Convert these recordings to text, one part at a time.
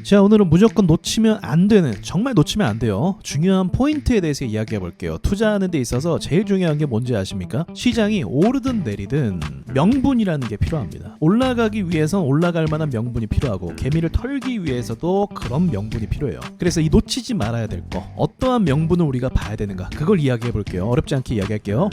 자, 오늘은 무조건 놓치면 안 되는, 정말 놓치면 안 돼요, 중요한 포인트에 대해서 이야기해 볼게요. 투자하는 데 있어서 제일 중요한 게 뭔지 아십니까? 시장이 오르든 내리든 명분이라는 게 필요합니다. 올라가기 위해선 올라갈 만한 명분이 필요하고, 개미를 털기 위해서도 그런 명분이 필요해요. 그래서 이 놓치지 말아야 될 거, 어떠한 명분을 우리가 봐야 되는가, 그걸 이야기해 볼게요. 어렵지 않게 이야기할게요.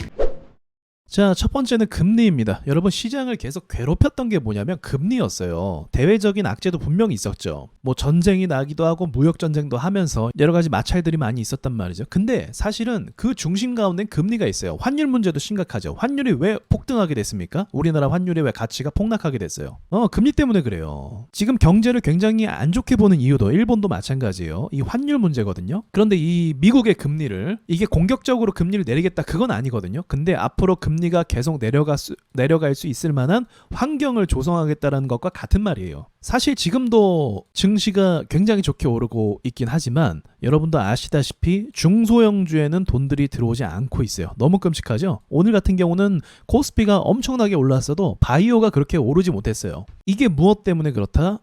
자, 첫 번째는 금리입니다. 여러분, 시장을 계속 괴롭혔던 게 뭐냐면 금리였어요. 대외적인 악재도 분명히 있었죠. 뭐 전쟁이 나기도 하고 무역전쟁도 하면서 여러 가지 마찰들이 많이 있었단 말이죠. 근데 사실은 그 중심 가운데는 금리가 있어요. 환율 문제도 심각하죠. 환율이 왜 폭등하게 됐습니까? 우리나라 환율이 왜 가치가 폭락하게 됐어요? 금리 때문에 그래요. 지금 경제를 굉장히 안 좋게 보는 이유도 일본도 마찬가지예요. 이 환율 문제거든요. 그런데 이 미국의 금리를, 이게 공격적으로 금리를 내리겠다 그건 아니거든요. 근데 앞으로 금리가 계속 내려갈 수 있을 만한 환경을 조성하겠다는 것과 같은 말이에요. 사실 지금도 증시가 굉장히 좋게 오르고 있긴 하지만 여러분도 아시다시피 중소형주에는 돈들이 들어오지 않고 있어요. 너무 끔찍하죠? 오늘 같은 경우는 코스피가 엄청나게 올랐어도 바이오가 그렇게 오르지 못했어요. 이게 무엇 때문에 그렇다?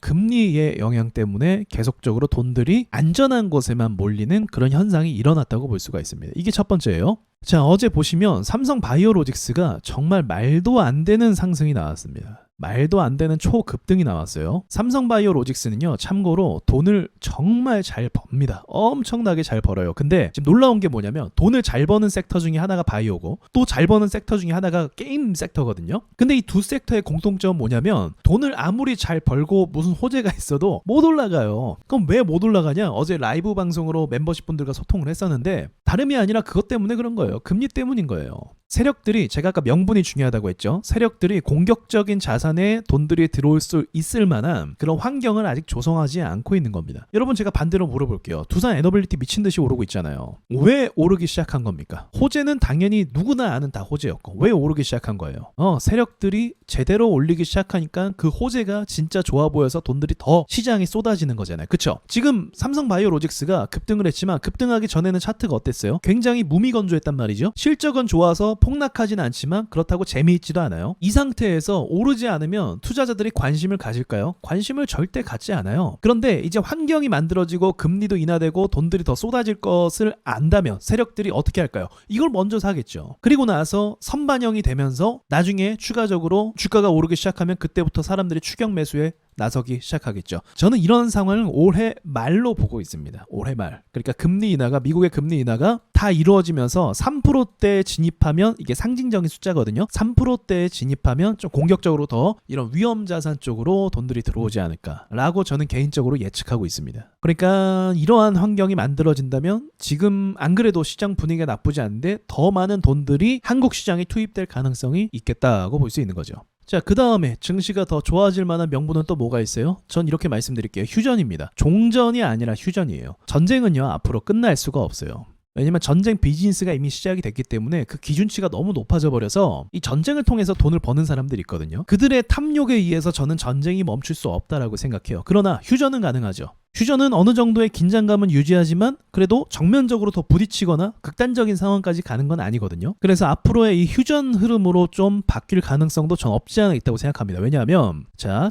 금리의 영향 때문에 계속적으로 돈들이 안전한 곳에만 몰리는 그런 현상이 일어났다고 볼 수가 있습니다. 이게 첫 번째예요. 자, 어제 보시면 삼성바이오로직스가 정말 말도 안 되는 상승이 나왔습니다. 말도 안 되는 초급등이 나왔어요. 삼성바이오로직스는요, 참고로 돈을 정말 잘 법니다. 엄청나게 잘 벌어요. 근데 지금 놀라운 게 뭐냐면, 돈을 잘 버는 섹터 중에 하나가 바이오고 또 잘 버는 섹터 중에 하나가 게임 섹터거든요. 근데 이 두 섹터의 공통점은 뭐냐면, 돈을 아무리 잘 벌고 무슨 호재가 있어도 못 올라가요. 그럼 왜 못 올라가냐? 어제 라이브 방송으로 멤버십 분들과 소통을 했었는데 다름이 아니라 그것 때문에 그런 거예요. 금리 때문인 거예요. 세력들이, 제가 아까 명분이 중요하다고 했죠. 세력들이 공격적인 자산에 돈들이 들어올 수 있을 만한 그런 환경을 아직 조성하지 않고 있는 겁니다. 여러분, 제가 반대로 물어볼게요. 두산 에너빌리티 미친 듯이 오르고 있잖아요. 왜 오르기 시작한 겁니까? 호재는 당연히 누구나 아는 다 호재였고, 왜 오르기 시작한 거예요? 세력들이 제대로 올리기 시작하니까 그 호재가 진짜 좋아 보여서 돈들이 더 시장에 쏟아지는 거잖아요. 그쵸? 지금 삼성바이오로직스가 급등을 했지만 급등하기 전에는 차트가 어땠어요? 굉장히 무미건조했단 말이죠. 실적은 좋아서 폭락하진 않지만 그렇다고 재미있지도 않아요. 이 상태에서 오르지 않으면 투자자들이 관심을 가질까요? 관심을 절대 갖지 않아요. 그런데 이제 환경이 만들어지고 금리도 인하되고 돈들이 더 쏟아질 것을 안다면 세력들이 어떻게 할까요? 이걸 먼저 사겠죠. 그리고 나서 선반영이 되면서 나중에 추가적으로 주가가 오르기 시작하면 그때부터 사람들이 추격 매수에 나서기 시작하겠죠. 저는 이런 상황을 올해 말로 보고 있습니다. 올해 말. 그러니까 금리 인하가, 미국의 금리 인하가 다 이루어지면서 3%대에 진입하면, 이게 상징적인 숫자거든요. 3%대에 진입하면 좀 공격적으로 더 이런 위험 자산 쪽으로 돈들이 들어오지 않을까라고 저는 개인적으로 예측하고 있습니다. 그러니까 이러한 환경이 만들어진다면 지금 안 그래도 시장 분위기가 나쁘지 않은데 더 많은 돈들이 한국 시장에 투입될 가능성이 있겠다고 볼 수 있는 거죠. 자, 그 다음에 증시가 더 좋아질 만한 명분은 또 뭐가 있어요? 전 이렇게 말씀드릴게요. 휴전입니다. 종전이 아니라 휴전이에요. 전쟁은요, 앞으로 끝날 수가 없어요. 왜냐면 전쟁 비즈니스가 이미 시작이 됐기 때문에 그 기준치가 너무 높아져 버려서 이 전쟁을 통해서 돈을 버는 사람들이 있거든요. 그들의 탐욕에 의해서 저는 전쟁이 멈출 수 없다라고 생각해요. 그러나 휴전은 가능하죠. 휴전은 어느 정도의 긴장감은 유지하지만 그래도 정면적으로 더 부딪히거나 극단적인 상황까지 가는 건 아니거든요. 그래서 앞으로의 이 휴전 흐름으로 좀 바뀔 가능성도 전 없지 않아 있다고 생각합니다. 왜냐하면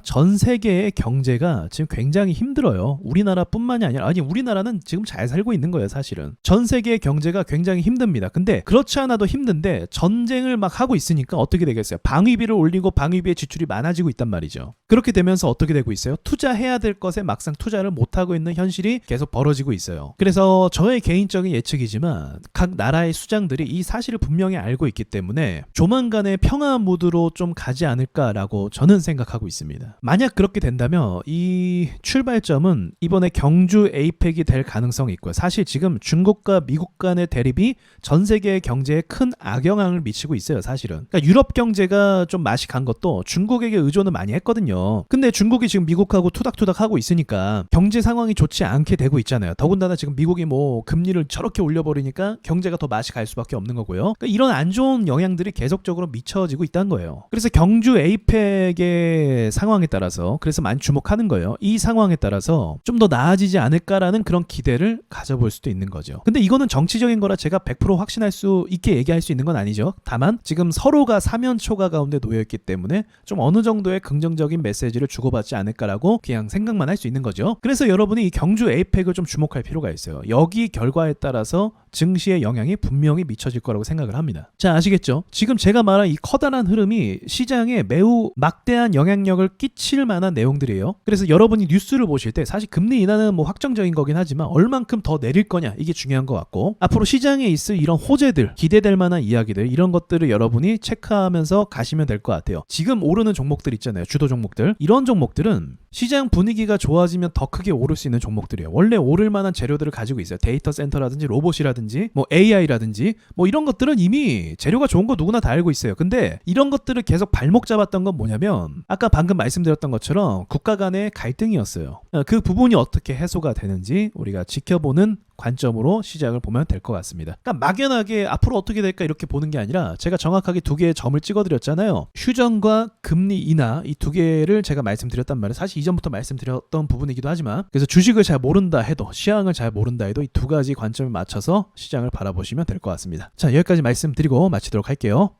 전 세계의 경제가 지금 굉장히 힘들어요. 우리나라뿐만이 아니라, 우리나라는 지금 잘 살고 있는 거예요. 사실은 전 세계의 경제가 굉장히 힘듭니다. 근데 그렇지 않아도 힘든데 전쟁을 막 하고 있으니까 어떻게 되겠어요? 방위비를 올리고 방위비의 지출이 많아지고 있단 말이죠. 그렇게 되면서 어떻게 되고 있어요? 투자해야 될 것에 막상 투자를 못하고 있는 현실이 계속 벌어지고 있어요. 그래서 저의 개인적인 예측이지만 각 나라의 수장들이 이 사실을 분명히 알고 있기 때문에 조만간의 평화 무드로 좀 가지 않을까라고 저는 생각하고 있습니다. 만약 그렇게 된다면 이 출발점은 이번에 경주 에이펙이 될 가능성이 있고요. 사실 지금 중국과 미국 간의 대립이 전 세계의 경제에 큰 악영향을 미치고 있어요. 사실은. 그러니까 유럽 경제가 좀 맛이 간 것도 중국에게 의존을 많이 했거든요. 근데 중국이 지금 미국하고 투닥투닥 하고 있으니까 경제 경제 상황이 좋지 않게 되고 있잖아요. 더군다나 지금 미국이 뭐 금리를 저렇게 올려버리니까 경제가 더 맛이 갈 수밖에 없는 거고요. 그러니까 이런 안 좋은 영향들이 계속적으로 미쳐지고 있다는 거예요. 그래서 경주 에이펙의 상황에 따라서 그래서 많이 주목하는 거예요. 이 상황에 따라서 좀 더 나아지지 않을까라는 그런 기대를 가져볼 수도 있는 거죠. 근데 이거는 정치적인 거라 제가 100% 확신할 수 있게 얘기할 수 있는 건 아니죠. 다만 지금 서로가 사면초가 가운데 놓여있기 때문에 좀 어느 정도의 긍정적인 메시지를 주고받지 않을까라고 그냥 생각만 할 수 있는 거죠. 그래서 여러분이 이 경주 에이펙을 좀 주목할 필요가 있어요. 여기 결과에 따라서 증시의 영향이 분명히 미쳐질 거라고 생각을 합니다. 자, 아시겠죠? 지금 제가 말한 이 커다란 흐름이 시장에 매우 막대한 영향력을 끼칠 만한 내용들이에요. 그래서 여러분이 뉴스를 보실 때 사실 금리 인하는 뭐 확정적인 거긴 하지만 얼만큼 더 내릴 거냐 이게 중요한 것 같고, 앞으로 시장에 있을 이런 호재들, 기대될 만한 이야기들, 이런 것들을 여러분이 체크하면서 가시면 될 것 같아요. 지금 오르는 종목들 있잖아요. 주도 종목들. 이런 종목들은 시장 분위기가 좋아지면 더 크게 오를 수 있는 종목들이에요. 원래 오를 만한 재료들을 가지고 있어요. 데이터 센터라든지 로봇이라든지 뭐 AI라든지 뭐 이런 것들은 이미 재료가 좋은 거 누구나 다 알고 있어요. 근데 이런 것들을 계속 발목 잡았던 건 뭐냐면 아까 방금 말씀드렸던 것처럼 국가 간의 갈등이었어요. 그 부분이 어떻게 해소가 되는지 우리가 지켜보는 관점으로 시작을 보면 될 것 같습니다. 그러니까 막연하게 앞으로 어떻게 될까 이렇게 보는 게 아니라 제가 정확하게 두 개의 점을 찍어드렸잖아요. 휴전과 금리 인하, 이 두 개를 제가 말씀드렸단 말이에요. 사실 이전부터 말씀드렸던 부분이기도 하지만, 그래서 주식을 잘 모른다 해도, 시황을 잘 모른다 해도 이 두 가지 관점을 맞춰서 시장을 바라보시면 될 것 같습니다. 자, 여기까지 말씀드리고 마치도록 할게요.